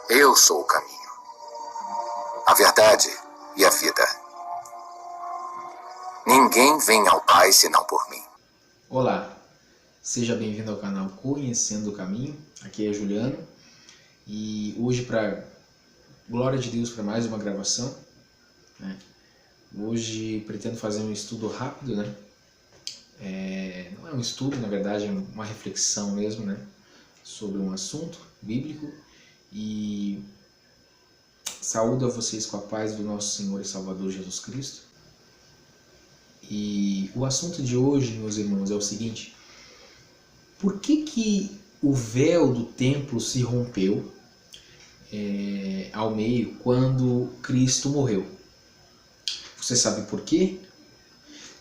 Eu sou o caminho, a verdade e a vida. Ninguém vem ao Pai senão por mim. Olá, seja bem-vindo ao canal Conhecendo o Caminho. Aqui é Juliano e hoje, para glória de Deus, para mais uma gravação, né? Hoje pretendo fazer um estudo rápido, né? Não é um estudo, na verdade é uma reflexão mesmo, né? Sobre um assunto bíblico, e saúdo a vocês com a paz do nosso Senhor e Salvador Jesus Cristo. E o assunto de hoje, meus irmãos, é o seguinte: por que o véu do templo se rompeu ao meio quando Cristo morreu? Você sabe por quê?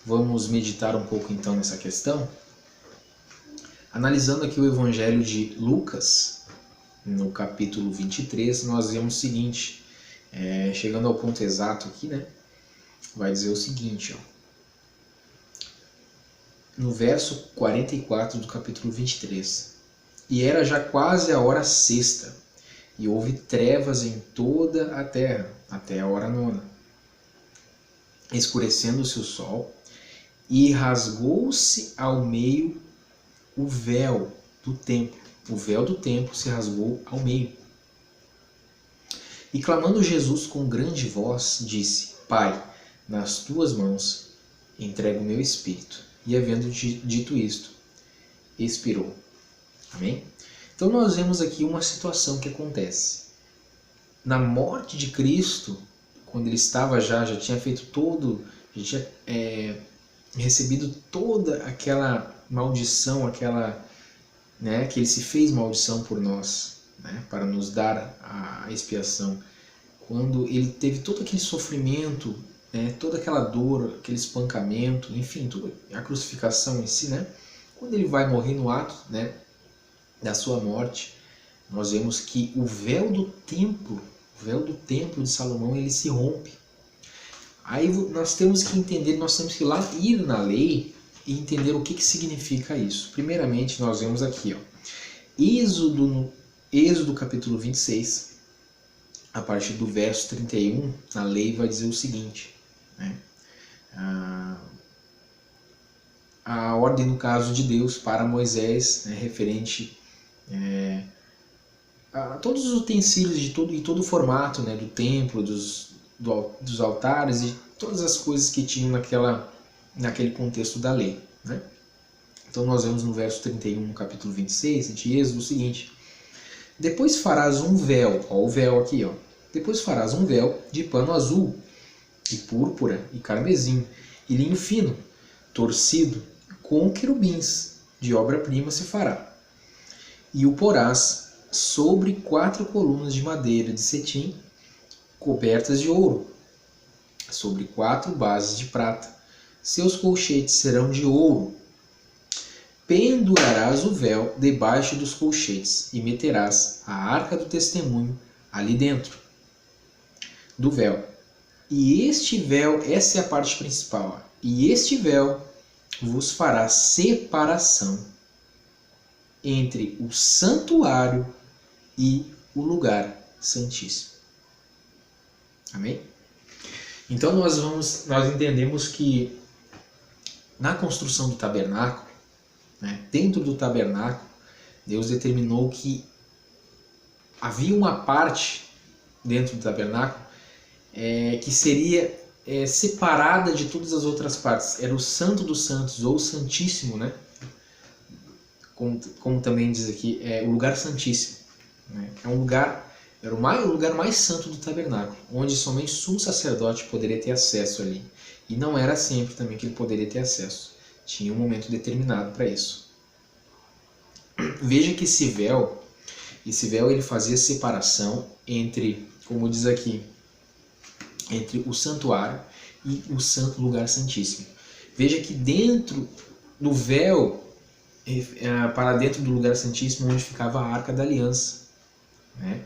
Vamos meditar um pouco então nessa questão. Analisando aqui o Evangelho de Lucas, no capítulo 23, nós vemos o seguinte, chegando ao ponto exato aqui, né? Vai dizer o seguinte, ó, no verso 44 do capítulo 23. E era já quase a hora sexta, e houve trevas em toda a terra, até a hora nona. Escurecendo-se o sol, e rasgou-se ao meio o véu do templo. O véu do templo se rasgou ao meio. E clamando Jesus com grande voz, disse: Pai, nas tuas mãos entrego o meu espírito. E havendo dito isto, expirou. Amém? Então nós vemos aqui uma situação que acontece. Na morte de Cristo, quando ele estava já tinha feito todo, já tinha recebido toda aquela maldição, né, que ele se fez maldição por nós, né, para nos dar a expiação. Quando ele teve todo aquele sofrimento, né, toda aquela dor, aquele espancamento, enfim, toda a crucificação em si, né, quando ele vai morrer no ato, né, da sua morte, nós vemos que o véu do templo de Salomão, ele se rompe. Aí nós temos que entender, nós temos que ir na lei e entender o que significa isso. Primeiramente, nós vemos aqui, ó, Êxodo capítulo 26, a partir do verso 31, a lei vai dizer o seguinte, né? A ordem, no caso de Deus, para Moisés, né, referente a todos os utensílios e todo o formato, né, do templo, dos altares e todas as coisas que tinham naquele contexto da lei, né? Então nós vemos no verso 31, no capítulo 26 de Êxodo, o seguinte: depois farás um véu, ó, o véu aqui, ó. Depois farás um véu de pano azul, e púrpura, e carmesim, e linho fino, torcido, com querubins, de obra-prima se fará. E o porás sobre 4 colunas de madeira de cetim, cobertas de ouro, sobre 4 bases de prata. Seus colchetes serão de ouro. Pendurarás o véu debaixo dos colchetes e meterás a arca do testemunho ali dentro do véu. E este véu, essa é a parte principal, ó, e este véu vos fará separação entre o santuário e o lugar santíssimo. Amém? Então nós entendemos que na construção do tabernáculo, né, dentro do tabernáculo, Deus determinou que havia uma parte dentro do tabernáculo que seria separada de todas as outras partes. Era o Santo dos Santos, ou o Santíssimo, né? Como também diz aqui, o lugar santíssimo, né? Era o lugar mais santo do tabernáculo, onde somente o sumo sacerdote poderia ter acesso ali. E não era sempre também que ele poderia ter acesso. Tinha um momento determinado para isso. Veja que esse véu ele fazia separação entre, como diz aqui, entre o santuário e o santo lugar santíssimo. Veja que dentro do véu, para dentro do lugar santíssimo, onde ficava a Arca da Aliança, né?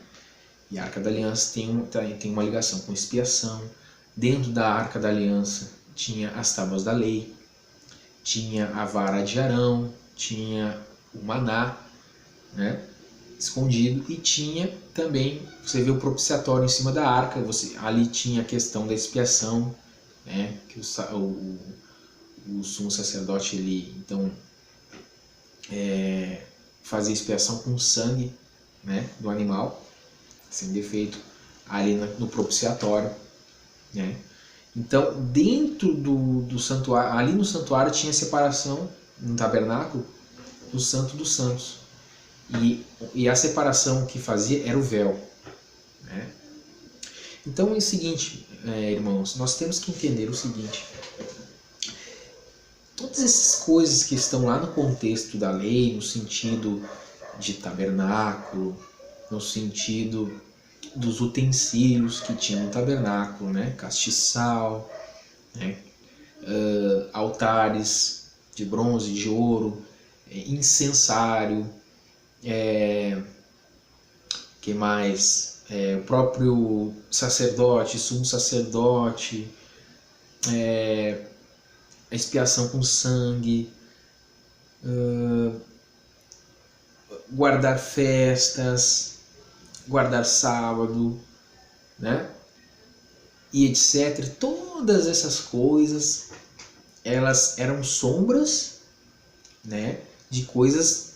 E a Arca da Aliança tem uma ligação com expiação. Dentro da Arca da Aliança tinha as tábuas da lei, tinha a vara de Arão, tinha o maná, né? escondido, e tinha também, você vê o propiciatório em cima da arca, ali tinha a questão da expiação, né, que o sumo sacerdote ele então fazia expiação com sangue, né, do animal sem defeito ali no propiciatório, né. Então dentro do santuário, ali no santuário tinha separação no tabernáculo do Santo dos Santos, e a separação que fazia era o véu, né? Então é o seguinte, irmãos, nós temos que entender o seguinte: todas essas coisas que estão lá no contexto da lei, no sentido de tabernáculo, no sentido dos utensílios que tinha no tabernáculo, né? Castiçal, né? Altares de bronze, de ouro, incensário, que mais? O próprio sacerdote, sumo sacerdote, a expiação com sangue, guardar festas, guardar sábado, né? E etc. Todas essas coisas, elas eram sombras, né, de coisas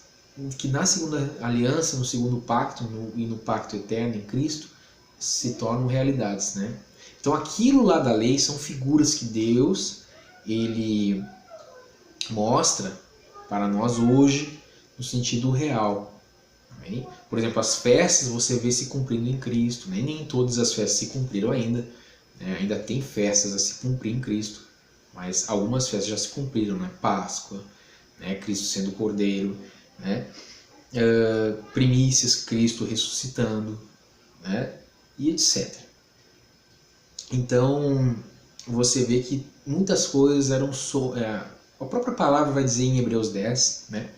que na segunda aliança, no segundo pacto e no pacto eterno em Cristo se tornam realidades, né? Então aquilo lá da lei são figuras que Deus ele mostra para nós hoje no sentido real. Amém? Por exemplo, as festas você vê se cumprindo em Cristo, né? Nem todas as festas se cumpriram ainda, né? Ainda tem festas a se cumprir em Cristo, mas algumas festas já se cumpriram, né? Páscoa, né? Cristo sendo Cordeiro, né? Primícias, Cristo ressuscitando, né? E etc. Então você vê que muitas coisas eram a própria palavra vai dizer em Hebreus 10, né?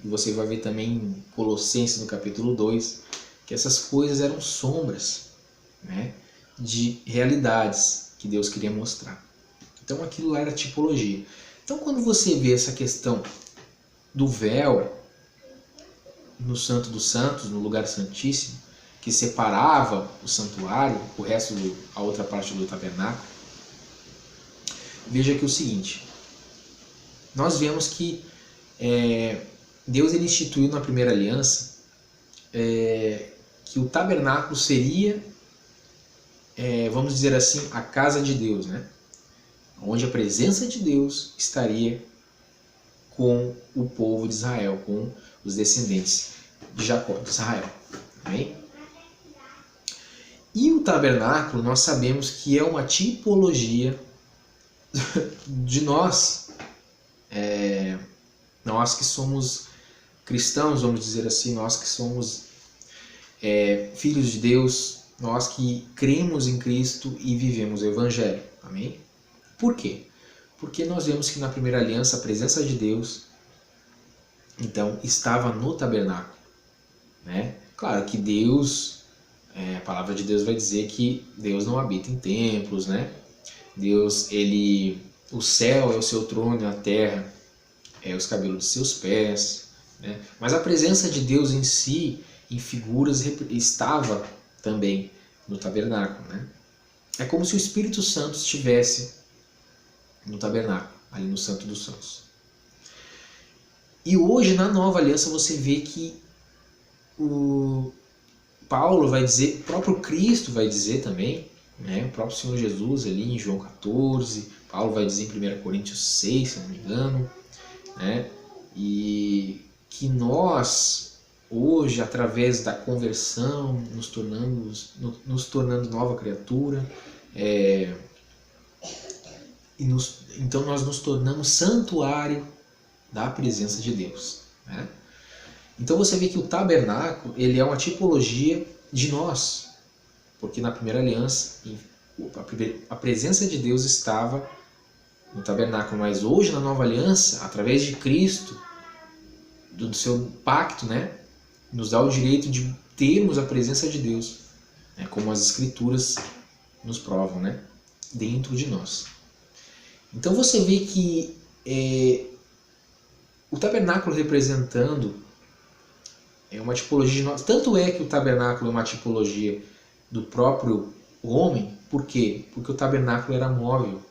E você vai ver também em Colossenses no capítulo 2, que essas coisas eram sombras, né, de realidades que Deus queria mostrar. Então aquilo lá era tipologia. Então quando você vê essa questão do véu no Santo dos Santos, no lugar santíssimo, que separava o santuário, o resto, a outra parte do tabernáculo, veja que é o seguinte: nós vemos que Deus ele instituiu na primeira aliança que o tabernáculo seria, vamos dizer assim, a casa de Deus, né? Onde a presença de Deus estaria com o povo de Israel, com os descendentes de Jacó, de Israel. Amém? E o tabernáculo nós sabemos que é uma tipologia de nós, nós que somos cristãos, vamos dizer assim, nós que somos filhos de Deus, nós que cremos em Cristo e vivemos o Evangelho. Amém? Por quê? Porque nós vemos que na primeira aliança a presença de Deus então estava no tabernáculo, né? Claro que Deus, a palavra de Deus vai dizer que Deus não habita em templos, né? Deus, o céu é o seu trono e a terra é os cabelos de seus pés, né? Mas a presença de Deus em si, em figuras, estava também no tabernáculo, né? É como se o Espírito Santo estivesse no tabernáculo, ali no Santo dos Santos. E hoje, na nova aliança, você vê que o Paulo vai dizer, o próprio Cristo vai dizer também, né? O próprio Senhor Jesus ali em João 14, Paulo vai dizer em 1 Coríntios 6, se não me engano, né? E que nós, hoje, através da conversão, nos tornando nova criatura, então nós nos tornamos santuário da presença de Deus, né? Então você vê que o tabernáculo ele é uma tipologia de nós, porque na primeira aliança a presença de Deus estava no tabernáculo, mas hoje na nova aliança, através de Cristo, do seu pacto, né, nos dá o direito de termos a presença de Deus, né, como as Escrituras nos provam, né, dentro de nós. Então você vê que o tabernáculo representando É uma tipologia de nós. Tanto é que o tabernáculo é uma tipologia do próprio homem. Por quê? Porque o tabernáculo era móvel.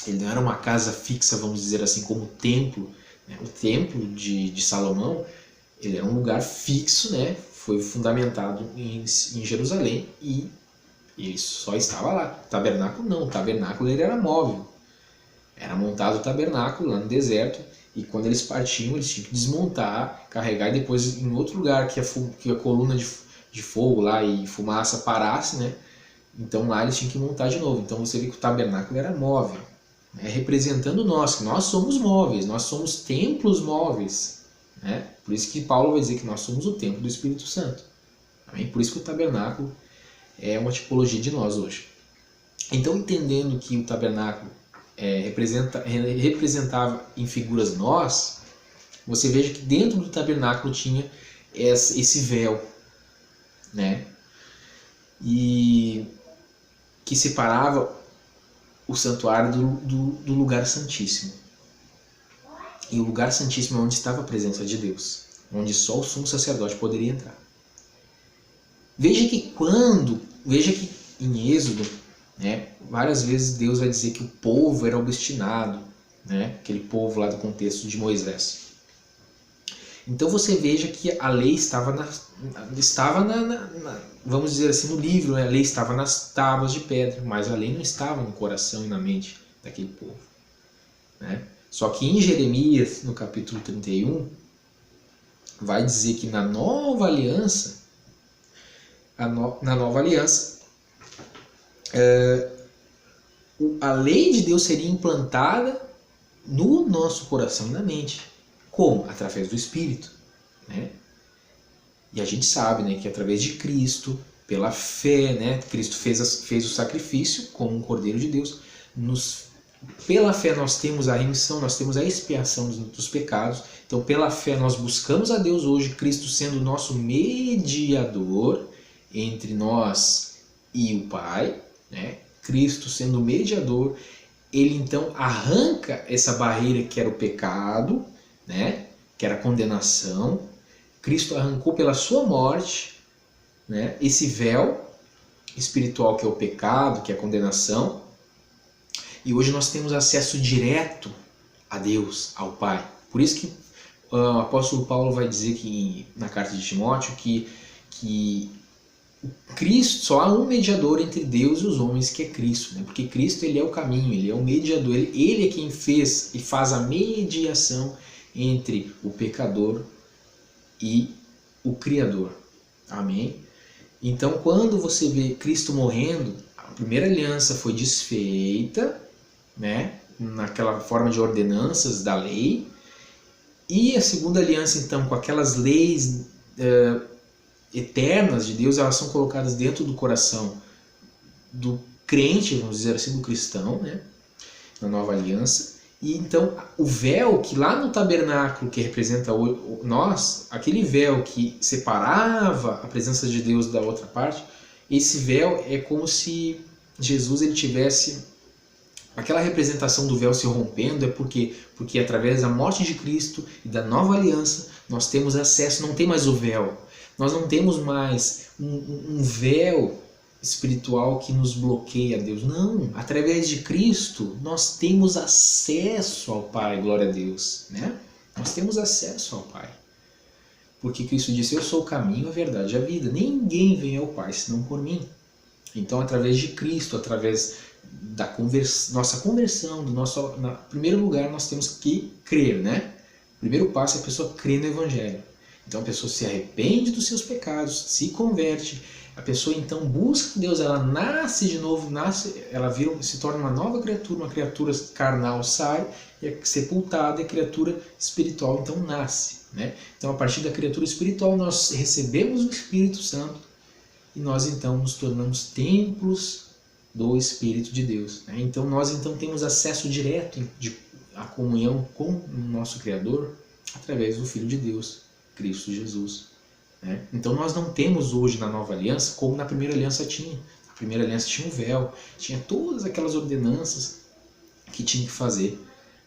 Ele não era uma casa fixa, vamos dizer assim, como o templo. Né? O templo de Salomão, ele era um lugar fixo, né? Foi fundamentado em Jerusalém e ele só estava lá. O tabernáculo não, o tabernáculo ele era móvel. Era montado o tabernáculo lá no deserto e quando eles partiam eles tinham que desmontar, carregar e depois em outro lugar que a coluna de fogo lá e fumaça parasse, né? Então lá eles tinham que montar de novo. Então você vê que o tabernáculo era móvel, né? Representando nós, que nós somos móveis, nós somos templos móveis, né? Por isso que Paulo vai dizer que nós somos o templo do Espírito Santo. Amém? Por isso que o tabernáculo é uma tipologia de nós hoje. Então, entendendo que o tabernáculo representava em figuras nós, você veja que dentro do tabernáculo tinha esse véu, né? E que separava o santuário do lugar santíssimo. E o lugar santíssimo é onde estava a presença de Deus, onde só o sumo sacerdote poderia entrar. Veja que em Êxodo, né, várias vezes Deus vai dizer que o povo era obstinado, né, aquele povo lá do contexto de Moisés. Então você veja que a lei estava vamos dizer assim, no livro, né, a lei estava nas tábuas de pedra, mas a lei não estava no coração e na mente daquele povo, né? Só que em Jeremias, no capítulo 31, vai dizer que na nova aliança, a lei de Deus seria implantada no nosso coração e na mente. Como? Através do Espírito, né? E a gente sabe, né, que através de Cristo, pela fé, né, Cristo fez o sacrifício como um Cordeiro de Deus. Pela fé nós temos a remissão, nós temos a expiação dos pecados. Então, pela fé nós buscamos a Deus hoje, Cristo sendo o nosso mediador entre nós e o Pai, né? Cristo sendo o mediador, ele então arranca essa barreira que era o pecado, né? Que era a condenação. Cristo arrancou pela sua morte, né? Esse véu espiritual que é o pecado, que é a condenação. E hoje nós temos acesso direto a Deus, ao Pai. Por isso que o apóstolo Paulo vai dizer que na carta de Timóteo que Cristo, só há um mediador entre Deus e os homens, que é Cristo, né? Porque Cristo ele é o caminho, ele é o mediador, ele é quem fez e faz a mediação entre o pecador e o Criador. Amém? Então, quando você vê Cristo morrendo, a primeira aliança foi desfeita, né? Naquela forma de ordenanças da lei, e a segunda aliança, então, com aquelas leis eternas de Deus, elas são colocadas dentro do coração do crente, vamos dizer assim, do cristão, né? Na nova aliança. E então o véu que lá no tabernáculo, que representa nós, aquele véu que separava a presença de Deus da outra parte, esse véu é como se Jesus ele tivesse aquela representação do véu se rompendo, porque através da morte de Cristo e da nova aliança nós temos acesso, não tem mais o véu. Nós não temos mais um véu espiritual que nos bloqueia a Deus. Não, através de Cristo nós temos acesso ao Pai, glória a Deus, né? Nós temos acesso ao Pai. Porque Cristo disse, eu sou o caminho, a verdade e a vida. Ninguém vem ao Pai senão por mim. Então, através de Cristo, através da nossa conversão, em primeiro lugar nós temos que crer, né? O primeiro passo é a pessoa crer no Evangelho. Então a pessoa se arrepende dos seus pecados, se converte, a pessoa então busca Deus, ela nasce de novo, ela se torna uma nova criatura, uma criatura carnal sai, é sepultada, e a criatura espiritual então nasce, né? Então a partir da criatura espiritual nós recebemos o Espírito Santo e nós então nos tornamos templos do Espírito de Deus, né? Então nós então temos acesso direto à comunhão com o nosso Criador através do Filho de Deus, Cristo Jesus, né? Então nós não temos hoje na nova aliança como na primeira aliança tinha. A primeira aliança tinha um véu, tinha todas aquelas ordenanças que tinha que fazer,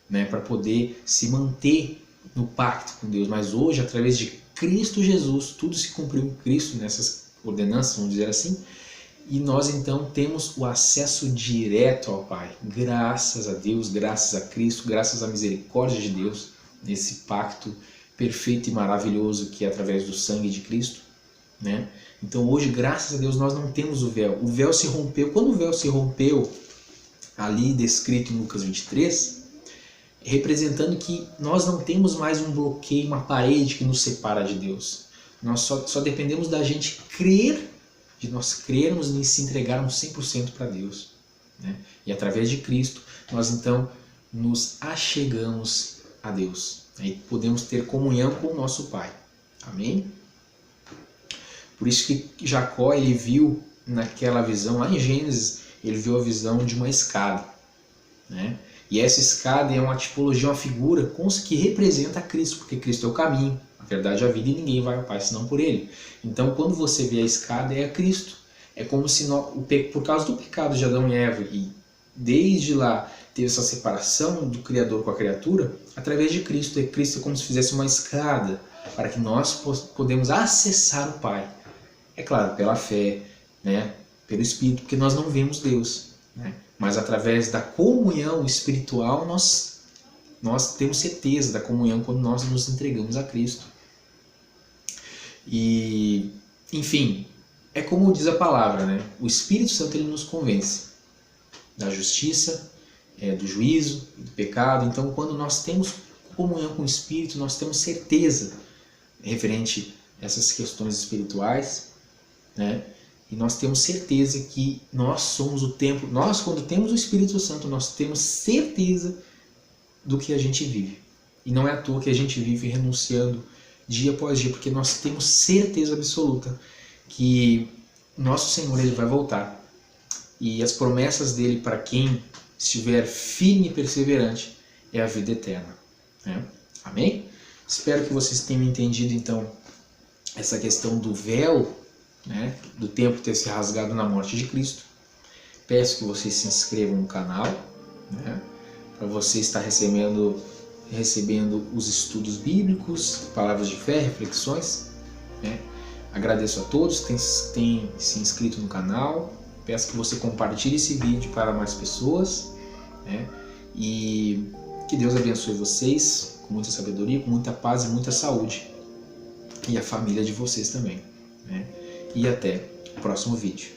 né, para poder se manter no pacto com Deus. Mas hoje, através de Cristo Jesus, tudo se cumpriu em Cristo, nessas ordenanças, vamos dizer assim, e nós então temos o acesso direto ao Pai, graças a Deus, graças a Cristo, graças à misericórdia de Deus, nesse pacto perfeito e maravilhoso que é através do sangue de Cristo, né? Então hoje, graças a Deus, nós não temos o véu se rompeu. Quando o véu se rompeu, ali descrito em Lucas 23, representando que nós não temos mais um bloqueio, uma parede que nos separa de Deus. Nós só dependemos da gente crer, de nós crermos e se entregarmos 100% para Deus, né? E através de Cristo, nós então nos achegamos a Deus. Aí podemos ter comunhão com o nosso Pai. Amém? Por isso que Jacó, ele viu naquela visão, lá em Gênesis, ele viu a visão de uma escada, né? E essa escada é uma tipologia, uma figura que representa a Cristo, porque Cristo é o caminho, a verdade e a vida, e ninguém vai ao Pai senão por Ele. Então, quando você vê a escada, é a Cristo. É como se, por causa do pecado de Adão e Eva, e desde lá teve essa separação do Criador com a criatura, através de Cristo. E Cristo é como se fizesse uma escada para que nós podemos acessar o Pai. É claro, pela fé, né? Pelo Espírito, porque nós não vemos Deus, né? Mas através da comunhão espiritual nós temos certeza da comunhão quando nós nos entregamos a Cristo. E, enfim, é como diz a palavra, né? O Espírito Santo, ele nos convence da justiça, do juízo, do pecado. Então, quando nós temos comunhão com o Espírito, nós temos certeza referente a essas questões espirituais, né? E nós temos certeza que nós somos o templo. Nós, quando temos o Espírito Santo, nós temos certeza do que a gente vive. E não é à toa que a gente vive renunciando dia após dia, porque nós temos certeza absoluta que nosso Senhor, ele vai voltar. E as promessas dele para quem estiver firme e perseverante é a vida eterna, né? Amém? Espero que vocês tenham entendido então essa questão do véu, né, do templo ter se rasgado na morte de Cristo. Peço que vocês se inscrevam no canal, né, para você estar recebendo os estudos bíblicos, palavras de fé, reflexões, né. Agradeço a todos que têm se inscrito no canal. Peço que você compartilhe esse vídeo para mais pessoas, né, e que Deus abençoe vocês com muita sabedoria, com muita paz e muita saúde, e a família de vocês também, né. E até o próximo vídeo.